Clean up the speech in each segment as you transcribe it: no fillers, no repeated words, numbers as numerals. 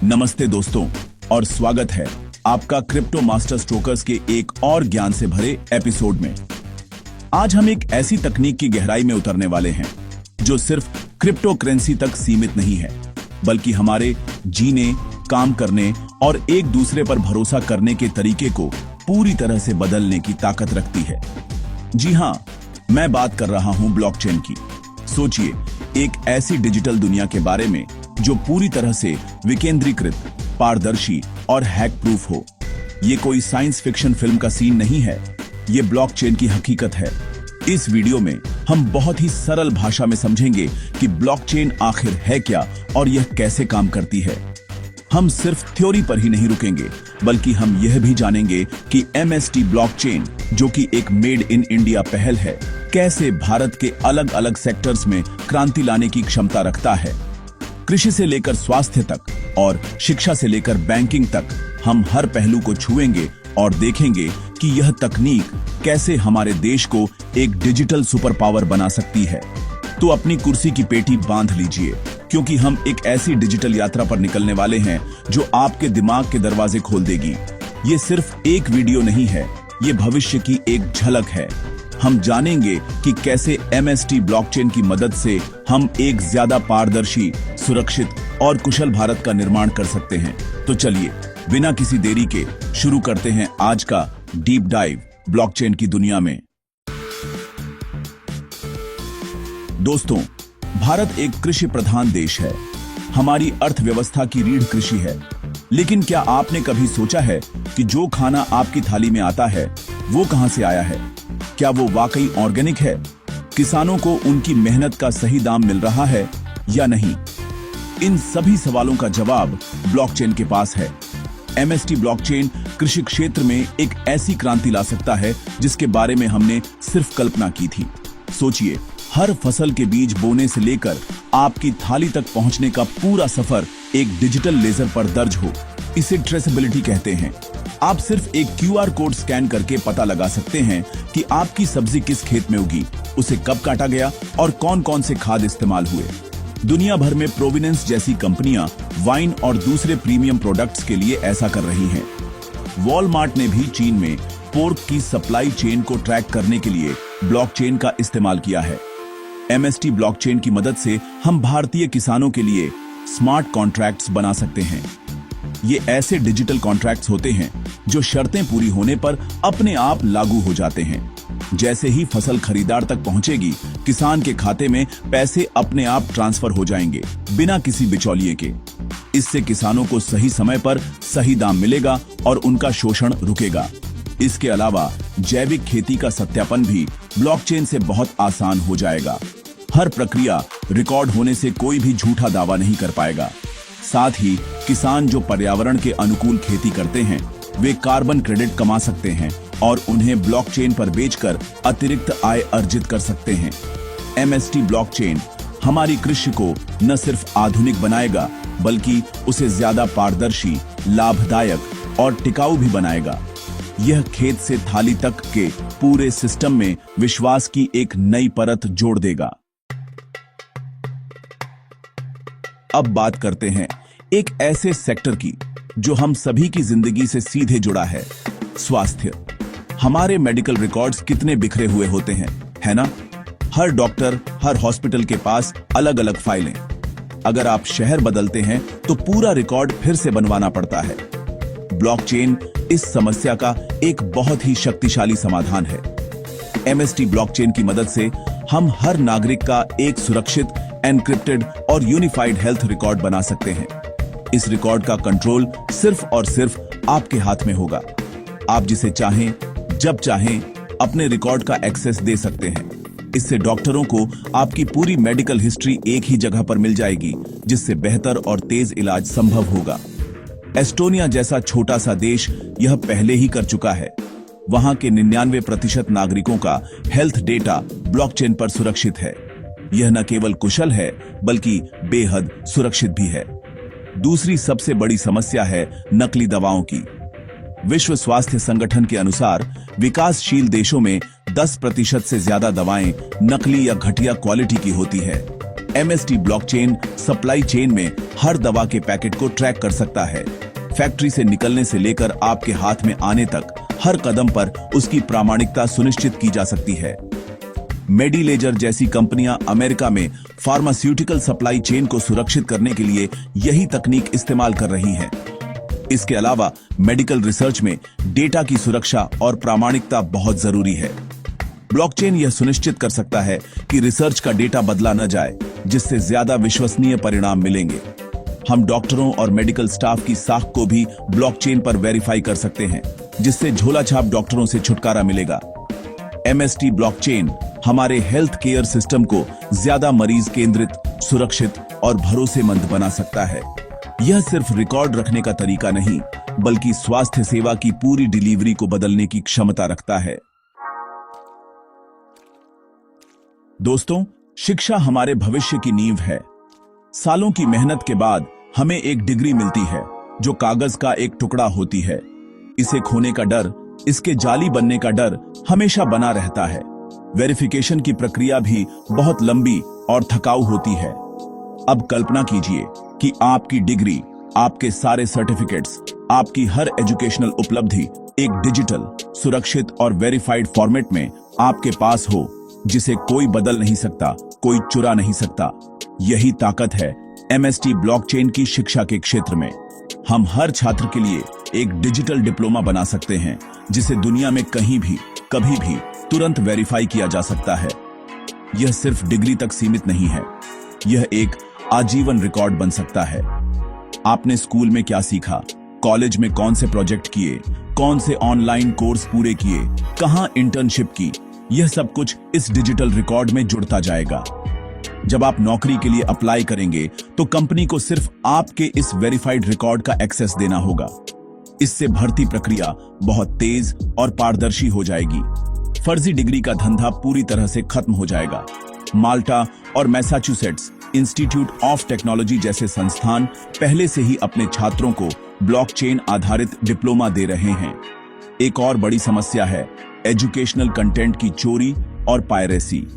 नमस्ते दोस्तों और स्वागत है आपका क्रिप्टो मास्टर स्ट्रोकर्स के एक और ज्ञान से भरे एपिसोड में। आज हम एक ऐसी तकनीक की गहराई में उतरने वाले हैं जो सिर्फ क्रिप्टो करेंसी तक सीमित नहीं है, बल्कि हमारे जीने, काम करने और एक दूसरे पर भरोसा करने के तरीके को पूरी तरह से बदलने की ताकत रखती है। जी हां, मैं बात कर रहा हूं ब्लॉकचेन की। सोचिए, एक ऐसी डिजिटल दुनिया के बारे में जो पूरी तरह से विकेंद्रीकृत, पारदर्शी और हैक प्रूफ हो। ये कोई साइंस फिक्शन फिल्म का सीन नहीं है, ये ब्लॉकचेन की हकीकत है। इस वीडियो में हम बहुत ही सरल भाषा में समझेंगे कि ब्लॉकचेन आखिर है क्या और यह कैसे काम करती है। हम सिर्फ थ्योरी पर ही नहीं रुकेंगे, बल्कि हम यह भी जानेंगे कि MST ब्लॉकचेन, जो कि एक मेड इन इंडिया पहल है, कैसे भारत के अलग अलग सेक्टर्स में क्रांति लाने की क्षमता रखता है। कृषि से लेकर स्वास्थ्य तक और शिक्षा से लेकर बैंकिंग तक हम हर पहलू को छुएंगे और देखेंगे कि यह तकनीक कैसे हमारे देश को एक डिजिटल सुपर पावर बना सकती है। तो अपनी कुर्सी की पेटी बांध लीजिए, क्योंकि हम एक ऐसी डिजिटल यात्रा पर निकलने वाले हैं जो आपके दिमाग के दरवाजे खोल देगी। ये सिर्फ एक वीडियो नहीं है, ये भविष्य की एक झलक है। हम जानेंगे कि कैसे MST ब्लॉकचेन की मदद से हम एक ज्यादा पारदर्शी, सुरक्षित और कुशल भारत का निर्माण कर सकते हैं। तो चलिए, बिना किसी देरी के शुरू करते हैं आज का डीप डाइव ब्लॉकचेन की दुनिया में। दोस्तों, भारत एक कृषि प्रधान देश है। हमारी अर्थव्यवस्था की रीढ़ कृषि है। लेकिन क्या आपने कभी सोचा है कि जो खाना आपकी थाली में आता है वो कहां से आया है? क्या वो वाकई ऑर्गेनिक है? किसानों को उनकी मेहनत का सही दाम मिल रहा है या नहीं? इन सभी सवालों का जवाब ब्लॉकचेन के पास है। MST ब्लॉकचेन कृषि क्षेत्र में एक ऐसी क्रांति ला सकता है जिसके बारे में हमने सिर्फ कल्पना की थी। सोचिए, हर फसल के बीज बोने से लेकर आपकी थाली तक पहुंचने का पूरा सफर एक डिजिटल लेजर पर दर्ज हो। इसे ट्रेसेबिलिटी कहते हैं। आप सिर्फ एक QR कोड स्कैन करके पता लगा सकते हैं कि आपकी सब्जी किस खेत में उगी, उसे कब काटा गया और कौन कौन से खाद इस्तेमाल हुए। दुनिया भर में प्रोविनेंस जैसी कंपनियां वाइन और दूसरे प्रीमियम प्रोडक्ट्स के लिए ऐसा कर रही हैं। वॉलमार्ट ने भी चीन में पोर्क की सप्लाई चेन को ट्रैक करने के लिए ब्लॉकचेन का इस्तेमाल किया है। MST ब्लॉकचेन की मदद से हम भारतीय किसानों के लिए स्मार्ट कॉन्ट्रैक्ट्स बना सकते हैं। ये ऐसे डिजिटल कॉन्ट्रैक्ट्स होते हैं जो शर्तें पूरी होने पर अपने आप लागू हो जाते हैं। जैसे ही फसल खरीदार तक पहुंचेगी, किसान के खाते में पैसे अपने आप ट्रांसफर हो जाएंगे, बिना किसी बिचौलिए के। इससे किसानों को सही समय पर सही दाम मिलेगा और उनका शोषण रुकेगा। इसके अलावा जैविक खेती का सत्यापन भी ब्लॉकचेन से बहुत आसान हो जाएगा। हर प्रक्रिया रिकॉर्ड होने से कोई भी झूठा दावा नहीं कर पाएगा। साथ ही किसान जो पर्यावरण के अनुकूल खेती करते हैं, वे कार्बन क्रेडिट कमा सकते हैं और उन्हें ब्लॉकचेन पर बेचकर अतिरिक्त आय अर्जित कर सकते हैं। MST ब्लॉकचेन हमारी कृषि को न सिर्फ आधुनिक बनाएगा, बल्कि उसे ज्यादा पारदर्शी, लाभदायक और टिकाऊ भी बनाएगा। यह खेत से थाली तक के पूरे सिस्टम में विश्वास की एक नई परत जोड़ देगा। अब बात करते हैं एक ऐसे सेक्टर की जो हम सभी की जिंदगी से सीधे जुड़ा है, स्वास्थ्य। हमारे मेडिकल रिकॉर्ड्स कितने बिखरे हुए होते हैं, है ना? हर डॉक्टर, हर हॉस्पिटल के पास अलग अलग फाइलें। अगर आप शहर बदलते हैं तो पूरा रिकॉर्ड फिर से बनवाना पड़ता है। ब्लॉकचेन इस समस्या का एक बहुत ही शक्तिशाली समाधान है। MST ब्लॉकचेन की मदद से हम हर नागरिक का एक सुरक्षित, एनक्रिप्टेड और यूनिफाइड हेल्थ रिकॉर्ड बना सकते हैं। इस रिकॉर्ड का कंट्रोल सिर्फ और सिर्फ आपके हाथ में होगा। आप जिसे चाहें, जब चाहें, अपने रिकॉर्ड का एक्सेस दे सकते हैं। इससे डॉक्टरों को आपकी पूरी मेडिकल हिस्ट्री एक ही जगह पर मिल जाएगी, जिससे बेहतर और तेज इलाज संभव होगा। एस्टोनिया जैसा छोटा सा देश यह पहले ही कर चुका है। वहां के 99% नागरिकों का हेल्थ डेटा ब्लॉकचेन पर सुरक्षित है। यह न केवल कुशल है, बल्कि बेहद सुरक्षित भी है। दूसरी सबसे बड़ी समस्या है नकली दवाओं की। विश्व स्वास्थ्य संगठन के अनुसार विकासशील देशों में 10% से ज्यादा दवाएं नकली या घटिया क्वालिटी की होती है। MST ब्लॉकचेन सप्लाई चेन में हर दवा के पैकेट को ट्रैक कर सकता है। फैक्ट्री से निकलने से लेकर आपके हाथ में आने तक हर कदम पर उसकी प्रामाणिकता सुनिश्चित की जा सकती है। मेडिलेजर जैसी कंपनियां अमेरिका में फार्मास्यूटिकल सप्लाई चेन को सुरक्षित करने के लिए यही तकनीक इस्तेमाल कर रही हैं। इसके अलावा मेडिकल रिसर्च में डेटा की सुरक्षा और प्रामाणिकता बहुत जरूरी है। ब्लॉकचेन यह सुनिश्चित कर सकता है कि रिसर्च का डेटा बदला न जाए, जिससे ज्यादा विश्वसनीय परिणाम मिलेंगे। हम डॉक्टरों और मेडिकल स्टाफ की साख को भी ब्लॉकचेन पर वेरीफाई कर सकते हैं, जिससे झोला छाप डॉक्टरों से छुटकारा मिलेगा। MST ब्लॉकचेन हमारे हेल्थ केयर सिस्टम को ज्यादा मरीज केंद्रित, सुरक्षित और भरोसेमंद बना सकता है। यह सिर्फ रिकॉर्ड रखने का तरीका नहीं, बल्कि स्वास्थ्य सेवा की पूरी डिलीवरी को बदलने की क्षमता रखता है। दोस्तों, शिक्षा हमारे भविष्य की नींव है। सालों की मेहनत के बाद हमें एक डिग्री मिलती है, जो कागज का एक टुकड़ा होती है। इसे खोने का डर, इसके जाली बनने का डर हमेशा बना रहता है। वेरिफिकेशन की प्रक्रिया भी बहुत लंबी और थकाऊ होती है। अब कल्पना कीजिए कि आपकी डिग्री, आपके सारे सर्टिफिकेट्स, आपकी हर एजुकेशनल उपलब्धि एक डिजिटल, सुरक्षित और वेरीफाइड फॉर्मेट में आपके पास हो, जिसे कोई बदल नहीं सकता, कोई चुरा नहीं सकता। यही ताकत है MST ब्लॉकचेन की शिक्षा के क्षेत्र में। हम हर छात्र के लिए एक डिजिटल डिप्लोमा बना सकते हैं, जिसे दुनिया में कहीं भी, कभी भी तुरंत वेरीफाई किया जा सकता है। यह सिर्फ डिग्री तक सीमित नहीं है, यह एक आजीवन रिकॉर्ड बन सकता है। आपने स्कूल में क्या सीखा, कॉलेज में कौन से प्रोजेक्ट किए, कौन से ऑनलाइन कोर्स पूरे किए, कहां इंटर्नशिप की, यह सब कुछ इस डिजिटल रिकॉर्ड में जुड़ता जाएगा। जब आप नौकरी के लिए अप्लाई करेंगे, तो कंपनी को सिर्फ आपके इस वेरीफाइड रिकॉर्ड का एक्सेस देना होगा। इससे भर्ती प्रक्रिया बहुत तेज और पारदर्शी हो जाएगी। फर्जी डिग्री का धंधा पूरी तरह से खत्म हो जाएगा। माल्टा और मैसाचुसेट्स इंस्टीट्यूट ऑफ टेक्नोलॉजी जैसे संस्थान पहले से ही अपने छात्रों को ब्लॉकचेन आधारित डिप्लोमा दे रहे हैं। एक और बड़ी समस्या है एजुकेशनल कंटेंट की चोरी और पायरेसी।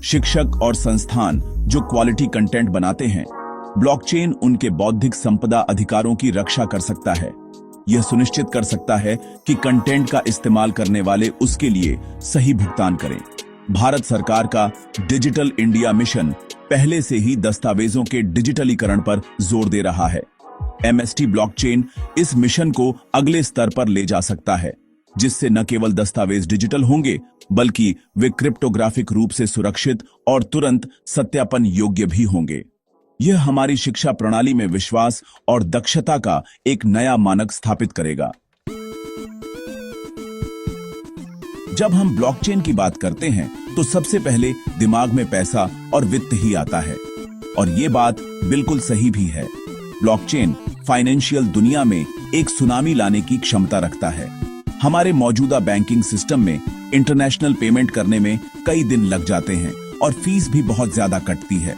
शिक्षक और संस्थान जो क्वालिटी कंटेंट बनाते हैं, ब्लॉकचेन उनके बौद्धिक संपदा अधिकारों की रक्षा कर सकता है। यह सुनिश्चित कर सकता है कि कंटेंट का इस्तेमाल करने वाले उसके लिए सही भुगतान करें। भारत सरकार का डिजिटल इंडिया मिशन पहले से ही दस्तावेजों के डिजिटलीकरण पर जोर दे रहा है। MST ब्लॉकचेन इस मिशन को अगले स्तर पर ले जा सकता है, जिससे न केवल दस्तावेज डिजिटल होंगे, बल्कि वे क्रिप्टोग्राफिक रूप से सुरक्षित और तुरंत सत्यापन योग्य भी होंगे। यह हमारी शिक्षा प्रणाली में विश्वास और दक्षता का एक नया मानक स्थापित करेगा। जब हम ब्लॉकचेन की बात करते हैं, तो सबसे पहले दिमाग में पैसा और वित्त ही आता है, और ये बात बिल्कुल सही भी है। ब्लॉकचेन फाइनेंशियल दुनिया में एक सुनामी लाने की क्षमता रखता है। हमारे मौजूदा बैंकिंग सिस्टम में इंटरनेशनल पेमेंट करने में कई दिन लग जाते हैं और फीस भी बहुत ज्यादा कटती है।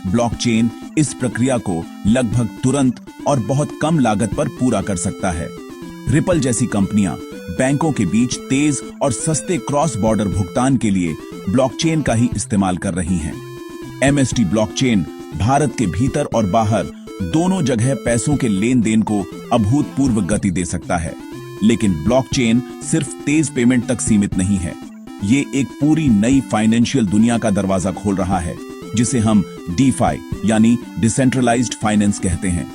ब्लॉकचेन इस प्रक्रिया को लगभग तुरंत और बहुत कम लागत पर पूरा कर सकता है। रिपल जैसी कंपनियां बैंकों के बीच तेज और सस्ते क्रॉस बॉर्डर भुगतान के लिए ब्लॉकचेन का ही इस्तेमाल कर रही हैं। MST ब्लॉकचेन भारत के भीतर और बाहर दोनों जगह पैसों के लेन देन को अभूतपूर्व गति दे सकता है। लेकिन ब्लॉकचेन सिर्फ तेज पेमेंट तक सीमित नहीं है। ये एक पूरी नई फाइनेंशियल दुनिया का दरवाजा खोल रहा है, जिसे हम DeFi यानी डिसेंट्रलाइज्ड फाइनेंस कहते हैं।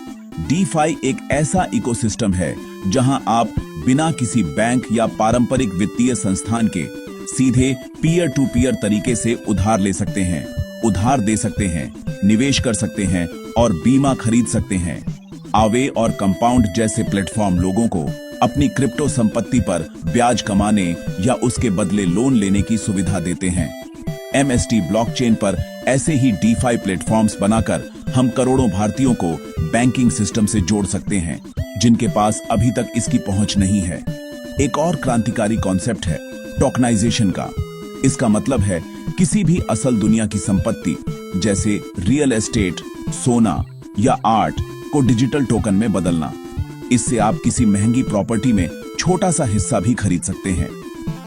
DeFi एक ऐसा इकोसिस्टम है जहां आप बिना किसी बैंक या पारंपरिक वित्तीय संस्थान के सीधे पीयर टू पीयर तरीके से उधार ले सकते हैं, उधार दे सकते हैं, निवेश कर सकते हैं और बीमा खरीद सकते हैं। आवे और कंपाउंड जैसे प्लेटफॉर्म लोगों को अपनी क्रिप्टो संपत्ति पर ब्याज कमाने या उसके बदले लोन लेने की सुविधा देते हैं। MST ब्लॉकचेन पर ऐसे ही DeFi प्लेटफॉर्म्स बनाकर हम करोड़ों भारतीयों को बैंकिंग सिस्टम से जोड़ सकते हैं, जिनके पास अभी तक इसकी पहुंच नहीं है। एक और क्रांतिकारी कॉन्सेप्ट है टोकनाइजेशन का। इसका मतलब है किसी भी असल दुनिया की संपत्ति जैसे रियल एस्टेट, सोना या आर्ट को डिजिटल टोकन में बदलना। इससे आप किसी महंगी प्रॉपर्टी में छोटा सा हिस्सा भी खरीद सकते हैं।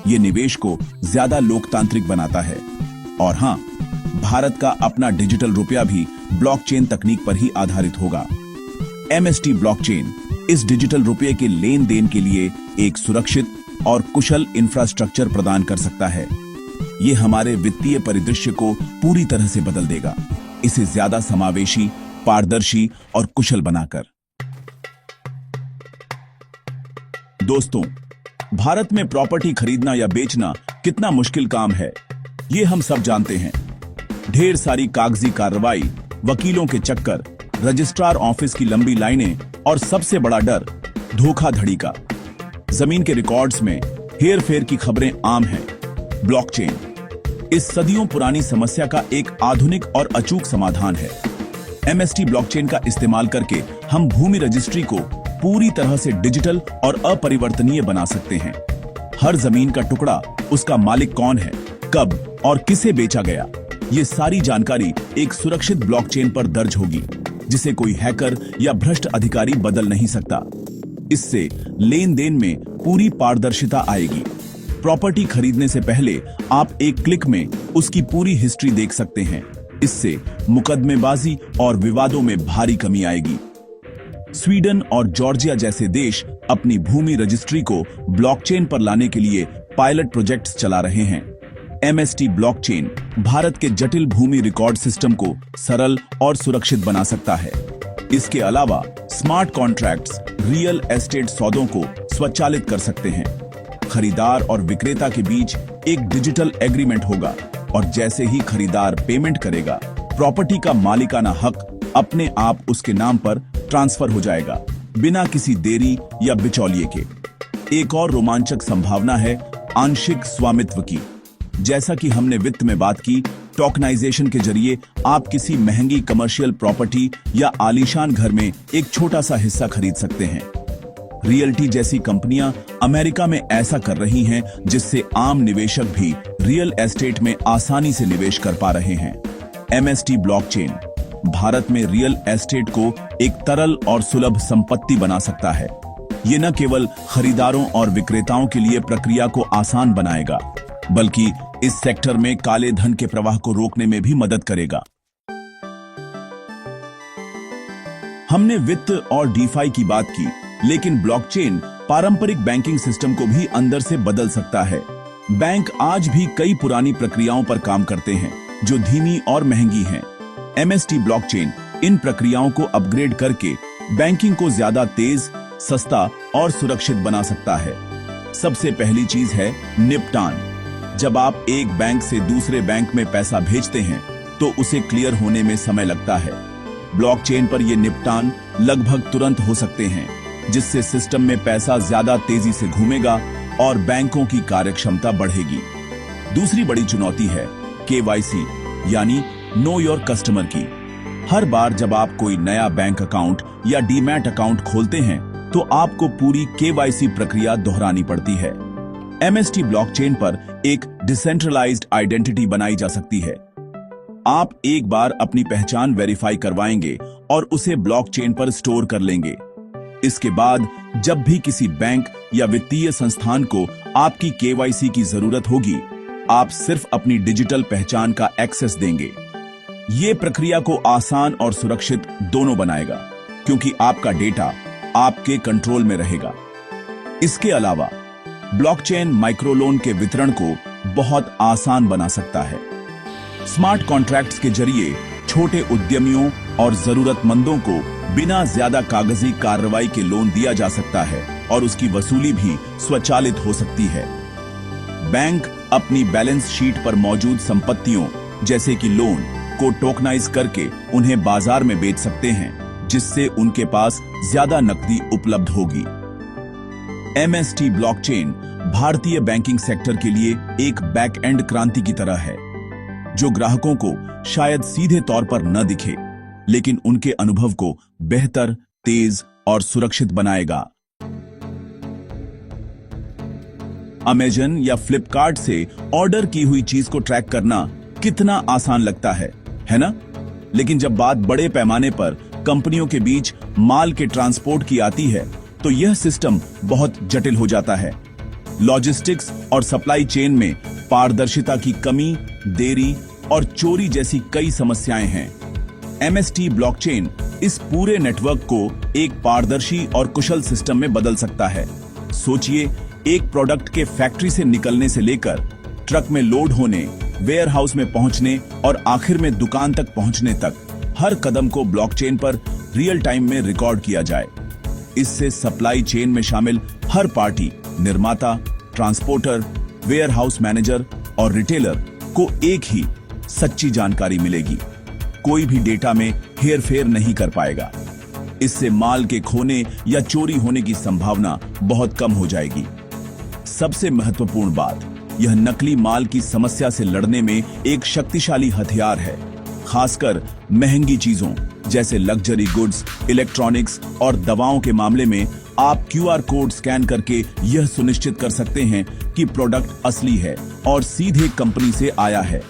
ये निवेश को ज्यादा लोकतांत्रिक बनाता है। और हाँ, भारत का अपना डिजिटल रुपया भी ब्लॉकचेन तकनीक पर ही आधारित होगा। एमएसटी ब्लॉकचेन इस डिजिटल रुपये के लेन देन के लिए एक सुरक्षित और कुशल इंफ्रास्ट्रक्चर प्रदान कर सकता है। ये हमारे वित्तीय परिदृश्य को पूरी तरह से बदल देगा, इसे ज्यादा समावेशी, पारदर्शी और कुशल बनाकर। दोस्तों, भारत में प्रॉपर्टी खरीदना या बेचना कितना मुश्किल काम है, ये हम सब जानते हैं। ढेर सारी कागजी कार्रवाई, वकीलों के चक्कर, रजिस्ट्रार ऑफिस की लंबी लाइनें और सबसे बड़ा डर धोखाधड़ी का। जमीन के रिकॉर्ड्स में हेर फेर की खबरें आम हैं। ब्लॉकचेन इस सदियों पुरानी समस्या का एक आधुनिक और अचूक समाधान है। एमएसटी ब्लॉकचेन का इस्तेमाल करके हम भूमि रजिस्ट्री को पूरी तरह से डिजिटल और अपरिवर्तनीय बना सकते हैं। हर जमीन का टुकड़ा, उसका मालिक कौन है, कब और किसे बेचा गया, ये सारी जानकारी एक सुरक्षित ब्लॉकचेन पर दर्ज होगी, जिसे कोई हैकर या भ्रष्ट अधिकारी बदल नहीं सकता। इससे लेन देन में पूरी पारदर्शिता आएगी। प्रॉपर्टी खरीदने से पहले आप एक क्लिक में उसकी पूरी हिस्ट्री देख सकते हैं। इससे मुकदमेबाजी और विवादों में भारी कमी आएगी। स्वीडन और जॉर्जिया जैसे देश अपनी भूमि रजिस्ट्री को ब्लॉकचेन पर लाने के लिए पायलट प्रोजेक्ट्स चला रहे हैं। एमएसटी ब्लॉकचेन भारत के जटिल भूमि रिकॉर्ड सिस्टम को सरल और सुरक्षित बना सकता है। इसके अलावा स्मार्ट कॉन्ट्रैक्ट्स रियल एस्टेट सौदों को स्वचालित कर सकते हैं। खरीदार और विक्रेता के बीच एक डिजिटल एग्रीमेंट होगा और जैसे ही खरीदार पेमेंट करेगा, प्रॉपर्टी का मालिकाना हक अपने आप उसके नाम पर ट्रांसफर हो जाएगा, बिना किसी देरी या बिचौलिए के। एक और रोमांचक संभावना है आंशिक स्वामित्व की। जैसा कि हमने वित्त में बात की, टोकनाइजेशन के जरिए आप किसी महंगी कमर्शियल प्रॉपर्टी या आलीशान घर में एक छोटा सा हिस्सा खरीद सकते हैं। रियल्टी जैसी कंपनियां अमेरिका में ऐसा कर रही हैं, जिससे आम निवेशक भी रियल एस्टेट में आसानी से निवेश कर पा रहे हैं। एमएसटी ब्लॉकचेन भारत में रियल एस्टेट को एक तरल और सुलभ संपत्ति बना सकता है। ये न केवल खरीदारों और विक्रेताओं के लिए प्रक्रिया को आसान बनाएगा, बल्कि इस सेक्टर में काले धन के प्रवाह को रोकने में भी मदद करेगा। हमने वित्त और डीफाई की बात की, लेकिन ब्लॉकचेन पारंपरिक बैंकिंग सिस्टम को भी अंदर से बदल सकता है। बैंक आज भी कई पुरानी प्रक्रियाओं पर काम करते हैं, जो धीमी और महंगी हैं। एमएसटी ब्लॉकचेन इन प्रक्रियाओं को अपग्रेड करके बैंकिंग को ज्यादा तेज, सस्ता और सुरक्षित बना सकता है। सबसे पहली चीज है निपटान। जब आप एक बैंक से दूसरे बैंक में पैसा भेजते हैं, तो उसे क्लियर होने में समय लगता है। ब्लॉकचेन पर यह निपटान लगभग तुरंत हो सकते हैं, जिससे सिस्टम में पैसा ज्यादा तेजी से घूमेगा और बैंकों की कार्यक्षमता बढ़ेगी। दूसरी बड़ी चुनौती है केवाईसी यानी नो योर कस्टमर की। हर बार जब आप कोई नया बैंक अकाउंट या डीमैट अकाउंट खोलते हैं, तो आपको पूरी केवाईसी प्रक्रिया दोहरानी पड़ती है। एमएसटी ब्लॉकचेन पर एक डिसेंट्रलाइज्ड आइडेंटिटी बनाई जा सकती है। आप एक बार अपनी पहचान वेरीफाई करवाएंगे और उसे ब्लॉकचेन पर स्टोर कर लेंगे। इसके बाद जब भी किसी बैंक या वित्तीय संस्थान को आपकी केवाईसी की जरूरत होगी, आप सिर्फ अपनी डिजिटल पहचान का एक्सेस देंगे। ये प्रक्रिया को आसान और सुरक्षित दोनों बनाएगा, क्योंकि आपका डेटा आपके कंट्रोल में रहेगा। इसके अलावा ब्लॉकचेन माइक्रोलोन के वितरण को बहुत आसान बना सकता है। स्मार्ट कॉन्ट्रैक्ट्स के जरिए छोटे उद्यमियों और जरूरतमंदों को बिना ज्यादा कागजी कार्रवाई के लोन दिया जा सकता है और उसकी वसूली भी स्वचालित हो सकती है। बैंक अपनी बैलेंस शीट पर मौजूद संपत्तियों जैसे कि लोन को टोकनाइज करके उन्हें बाजार में बेच सकते हैं, जिससे उनके पास ज्यादा नकदी उपलब्ध होगी। एमएसटी ब्लॉकचेन भारतीय बैंकिंग सेक्टर के लिए एक बैक एंड क्रांति की तरह है, जो ग्राहकों को शायद सीधे तौर पर न दिखे, लेकिन उनके अनुभव को बेहतर, तेज और सुरक्षित बनाएगा। अमेज़न या फ्लिपकार्ट से ऑर्डर की हुई चीज को ट्रैक करना कितना आसान लगता है ना? लेकिन जब बात बड़े पैमाने पर कंपनियों के बीच माल के ट्रांसपोर्ट की आती है, तो यह सिस्टम बहुत जटिल हो जाता है। लॉजिस्टिक्स और सप्लाई चेन में पारदर्शिता की कमी, देरी और चोरी जैसी कई समस्याएं हैं। एमएसटी ब्लॉकचेन इस पूरे नेटवर्क को एक पारदर्शी और कुशल सिस्टम में बदल सकता है। सोचिए, एक प्रोडक्ट के फैक्ट्री से निकलने से लेकर ट्रक में लोड होने, वेयरहाउस में पहुंचने और आखिर में दुकान तक पहुंचने तक हर कदम को ब्लॉकचेन पर रियल टाइम में रिकॉर्ड किया जाए। इससे सप्लाई चेन में शामिल हर पार्टी, निर्माता, ट्रांसपोर्टर, वेयरहाउस मैनेजर और रिटेलर को एक ही सच्ची जानकारी मिलेगी। कोई भी डेटा में हेरफेर नहीं कर पाएगा। इससे माल के खोने या चोरी होने की संभावना बहुत कम हो जाएगी। सबसे महत्वपूर्ण बात, यह नकली माल की समस्या से लड़ने में एक शक्तिशाली हथियार है। खासकर महंगी चीजों जैसे लग्जरी गुड्स, इलेक्ट्रॉनिक्स और दवाओं के मामले में आप क्यूआर कोड स्कैन करके यह सुनिश्चित कर सकते हैं कि प्रोडक्ट असली है और सीधे कंपनी से आया है।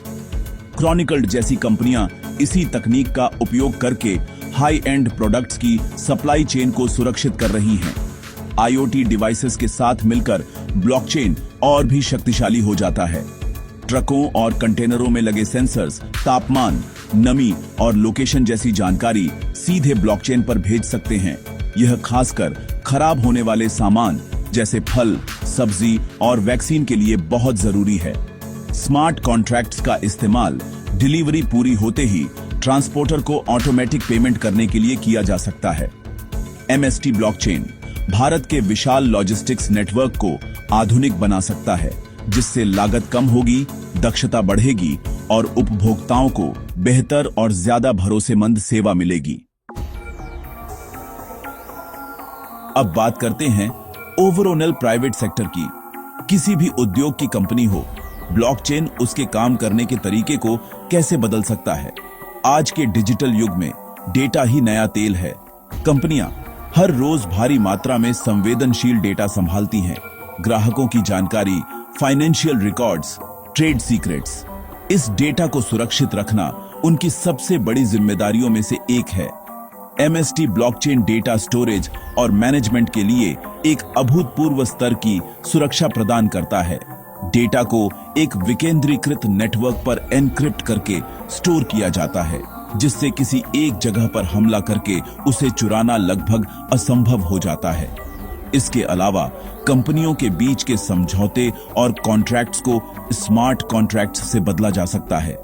क्रॉनिकल्ड जैसी कंपनियां इसी तकनीक का उपयोग करके हाई एंड प्रोडक्ट्स की सप्लाई चेन को सुरक्षित कर रही हैं। आईओटी डिवाइसेस के साथ मिलकर ब्लॉकचेन और भी शक्तिशाली हो जाता है। ट्रकों और कंटेनरों में लगे सेंसर्स तापमान, नमी और लोकेशन जैसी जानकारी सीधे ब्लॉकचेन पर भेज सकते हैं। यह खासकर खराब होने वाले सामान जैसे फल, सब्जी और वैक्सीन के लिए बहुत जरूरी है। स्मार्ट कॉन्ट्रैक्ट्स का इस्तेमाल डिलीवरी पूरी होते ही ट्रांसपोर्टर को ऑटोमेटिक पेमेंट करने के लिए किया जा सकता है। एमएसटी ब्लॉकचेन भारत के विशाल लॉजिस्टिक्स नेटवर्क को आधुनिक बना सकता है, जिससे लागत कम होगी, दक्षता बढ़ेगी और उपभोक्ताओं को बेहतर और ज्यादा भरोसेमंद सेवा मिलेगी। अब बात करते हैं ओवरऑल प्राइवेट सेक्टर की। किसी भी उद्योग की कंपनी हो, ब्लॉकचेन उसके काम करने के तरीके को कैसे बदल सकता है। आज के डिजिटल युग में डेटा ही नया तेल है। कंपनियां हर रोज भारी मात्रा में संवेदनशील डेटा संभालती हैं। ग्राहकों की जानकारी, फाइनेंशियल रिकॉर्ड्स, ट्रेड सीक्रेट्स। इस डेटा को सुरक्षित रखना उनकी सबसे बड़ी जिम्मेदारियों में से एक है। एमएसटी ब्लॉकचेन डेटा स्टोरेज और मैनेजमेंट के लिए एक अभूतपूर्व स्तर की सुरक्षा प्रदान करता है। डेटा को एक विकेंद्रीकृत नेटवर्क पर एन्क्रिप्ट करके स्टोर किया जाता है, जिससे किसी एक जगह पर हमला करके उसे चुराना लगभग असंभव हो जाता है। इसके अलावा कंपनियों के बीच के समझौते और कॉन्ट्रैक्ट्स को स्मार्ट कॉन्ट्रैक्ट्स से बदला जा सकता है।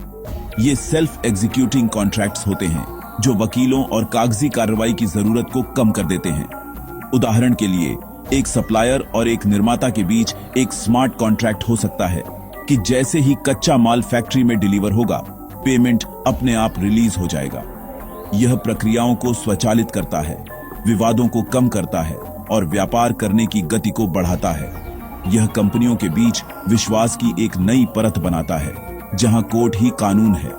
ये सेल्फ एग्जीक्यूटिंग कॉन्ट्रैक्ट्स होते हैं जो वकीलों और कागजी कार्रवाई की जरूरत को कम कर देते हैं। उदाहरण के लिए, एक सप्लायर और एक निर्माता के बीच एक स्मार्ट कॉन्ट्रैक्ट हो सकता है कि जैसे ही कच्चा माल फैक्ट्री में डिलीवर होगा, पेमेंट अपने आप रिलीज हो जाएगा। यह प्रक्रियाओं को स्वचालित करता है, विवादों को कम करता है और व्यापार करने की गति को बढ़ाता है। यह कंपनियों के बीच विश्वास की एक नई परत बनाता है, जहां कोर्ट ही कानून है।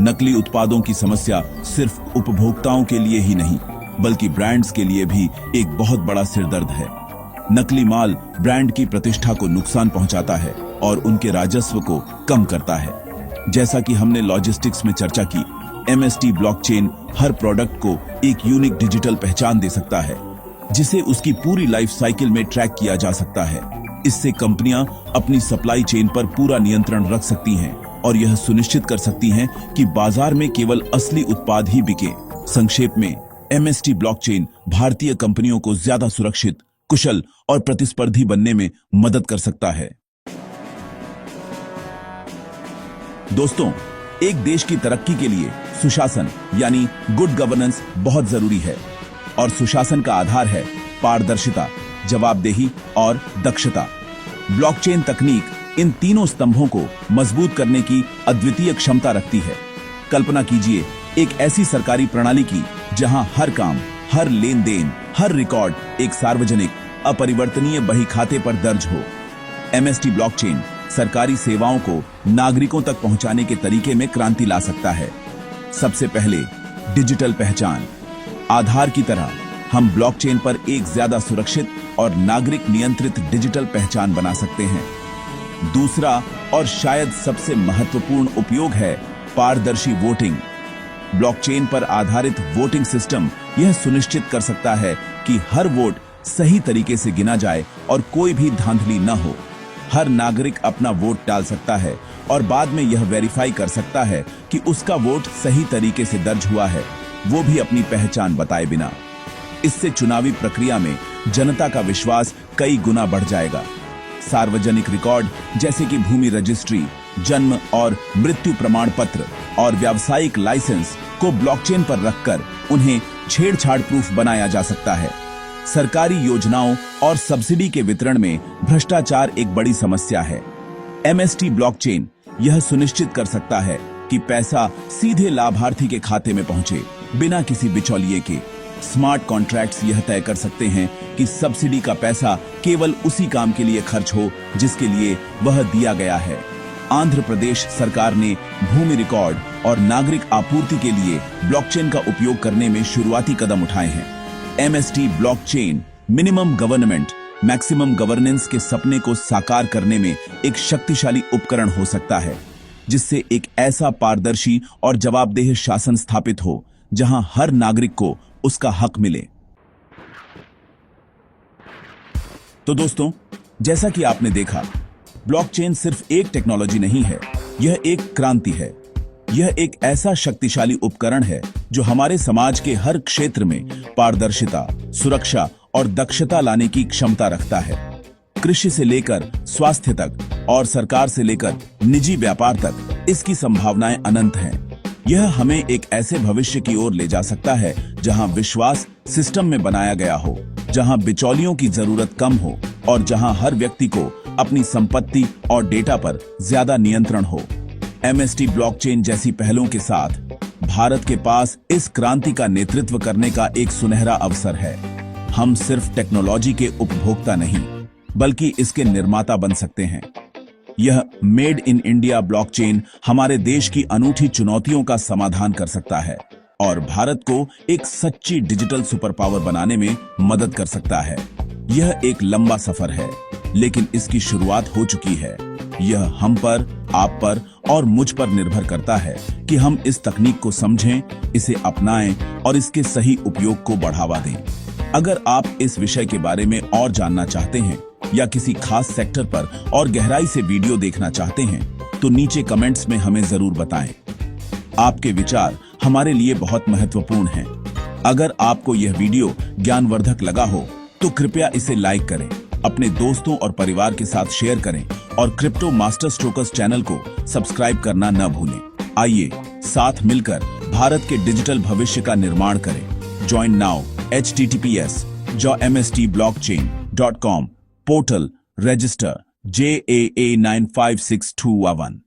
नकली उत्पादों की समस्या सिर्फ उपभोक्ताओं के लिए ही नहीं, बल्कि ब्रांड्स के लिए भी एक बहुत बड़ा सिरदर्द है। नकली माल ब्रांड की प्रतिष्ठा को नुकसान पहुंचाता है और उनके राजस्व को कम करता है। जैसा कि हमने लॉजिस्टिक्स में चर्चा की, एमएसटी ब्लॉकचेन हर प्रोडक्ट को एक यूनिक डिजिटल पहचान दे सकता है, जिसे उसकी पूरी लाइफ साइकिल में ट्रैक किया जा सकता है। इससे कंपनियां अपनी सप्लाई चेन पर पूरा नियंत्रण रख सकती हैं और यह सुनिश्चित कर सकती हैं कि बाजार में केवल असली उत्पाद ही बिके। संक्षेप में, एमएसटी ब्लॉकचेन भारतीय कंपनियों को ज्यादा सुरक्षित, कुशल और प्रतिस्पर्धी बनने में मदद कर सकता है। दोस्तों, एक देश की तरक्की के लिए सुशासन यानी गुड गवर्नेंस बहुत जरूरी है और सुशासन का आधार है पारदर्शिता, जवाबदेही और दक्षता। ब्लॉकचेन तकनीक इन तीनों स्तंभों को मजबूत करने की अद्वितीय क्षमता रखती है। कल्पना कीजिए एक ऐसी सरकारी प्रणाली की जहां हर काम, हर लेन देन, हर रिकॉर्ड एक सार्वजनिक, अपरिवर्तनीय बही खाते पर दर्ज हो। एमएसटी ब्लॉकचेन सरकारी सेवाओं को नागरिकों तक पहुंचाने के तरीके में क्रांति ला सकता है। सबसे पहले, डिजिटल पहचान। आधार की तरह हम ब्लॉकचेन पर एक ज्यादा सुरक्षित और नागरिक नियंत्रित डिजिटल पहचान बना सकते हैं। दूसरा और शायद सबसे महत्वपूर्ण उपयोग है पारदर्शी वोटिंग। ब्लॉकचेन पर आधारित वोटिंग सिस्टम यह सुनिश्चित कर सकता है कि हर वोट सही तरीके से गिना जाए और कोई भी धांधली न हो। हर नागरिक अपना वोट डाल सकता है और बाद में यह वेरीफाई कर सकता है कि उसका वोट सही तरीके से दर्ज हुआ है, वो भी अपनी पहचान बताए बिना। इससे चुनावी प्रक्रिया में जनता का विश्वास कई गुना बढ़ जाएगा। सार्वजनिक रिकॉर्ड जैसे कि भूमि रजिस्ट्री, जन्म और मृत्यु प्रमाण पत्र और व्यावसायिक लाइसेंस को ब्लॉकचेन पर रखकर उन्हें छेड़छाड़ प्रूफ बनाया जा सकता है। सरकारी योजनाओं और सब्सिडी के वितरण में भ्रष्टाचार एक बड़ी समस्या है। एमएसटी ब्लॉकचेन यह सुनिश्चित कर सकता है कि पैसा सीधे लाभार्थी के खाते में पहुंचे, बिना किसी बिचौलिए के। स्मार्ट कॉन्ट्रैक्ट्स यह तय कर सकते हैं कि सब्सिडी का पैसा केवल उसी काम के लिए खर्च हो जिसके लिए वह दिया गया है। आंध्र प्रदेश सरकार ने भूमि रिकॉर्ड और नागरिक आपूर्ति के लिए ब्लॉकचेन का उपयोग करने में शुरुआती कदम उठाए हैं। MST blockchain minimum government maximum governance के सपने को साकार करने में एक शक्तिशाली उपकरण हो सकता है, जिससे एक ऐसा पारदर्शी और जवाबदेह शासन स्थापित हो जहां हर नागरिक को उसका हक मिले। तो दोस्तों, जैसा कि आपने देखा, ब्लॉकचेन सिर्फ एक टेक्नोलॉजी नहीं है, यह एक क्रांति है। यह एक ऐसा शक्तिशाली उपकरण है जो हमारे समाज के हर क्षेत्र में पारदर्शिता, सुरक्षा और दक्षता लाने की क्षमता रखता है। कृषि से लेकर स्वास्थ्य तक और सरकार से लेकर निजी व्यापार तक इसकी संभावनाएं अनंत हैं। यह हमें एक ऐसे भविष्य की ओर ले जा सकता है जहां विश्वास सिस्टम में बनाया गया हो, जहां बिचौलियों की जरूरत कम हो और जहां हर व्यक्ति को अपनी संपत्ति और डेटा पर ज्यादा नियंत्रण हो। एमएसटी ब्लॉकचेन जैसी पहलों के साथ भारत के पास इस क्रांति का नेतृत्व करने का एक सुनहरा अवसर है। हम सिर्फ टेक्नोलॉजी के उपभोक्ता नहीं, बल्कि इसके निर्माता बन सकते हैं। यह मेड इन इंडिया ब्लॉकचेन हमारे देश की अनूठी चुनौतियों का समाधान कर सकता है और भारत को एक सच्ची डिजिटल सुपर पावर बनाने में मदद कर सकता है। यह एक लंबा सफर है, लेकिन इसकी शुरुआत हो चुकी है। यह हम पर, आप पर और मुझ पर निर्भर करता है कि हम इस तकनीक को समझें, इसे अपनाएं और इसके सही उपयोग को बढ़ावा दें। अगर आप इस विषय के बारे में और जानना चाहते हैं या किसी खास सेक्टर पर और गहराई से वीडियो देखना चाहते हैं, तो नीचे कमेंट्स में हमें जरूर बताएं। आपके विचार हमारे लिए बहुत महत्वपूर्ण हैं। अगर आपको यह वीडियो ज्ञानवर्धक लगा हो तो कृपया इसे लाइक करें, अपने दोस्तों और परिवार के साथ शेयर करें और क्रिप्टो मास्टर स्ट्रोकर्स चैनल को सब्सक्राइब करना न भूलें। आइए साथ मिलकर भारत के डिजिटल भविष्य का निर्माण करें। Join now https://mstblockchain.com portal register JAA 95621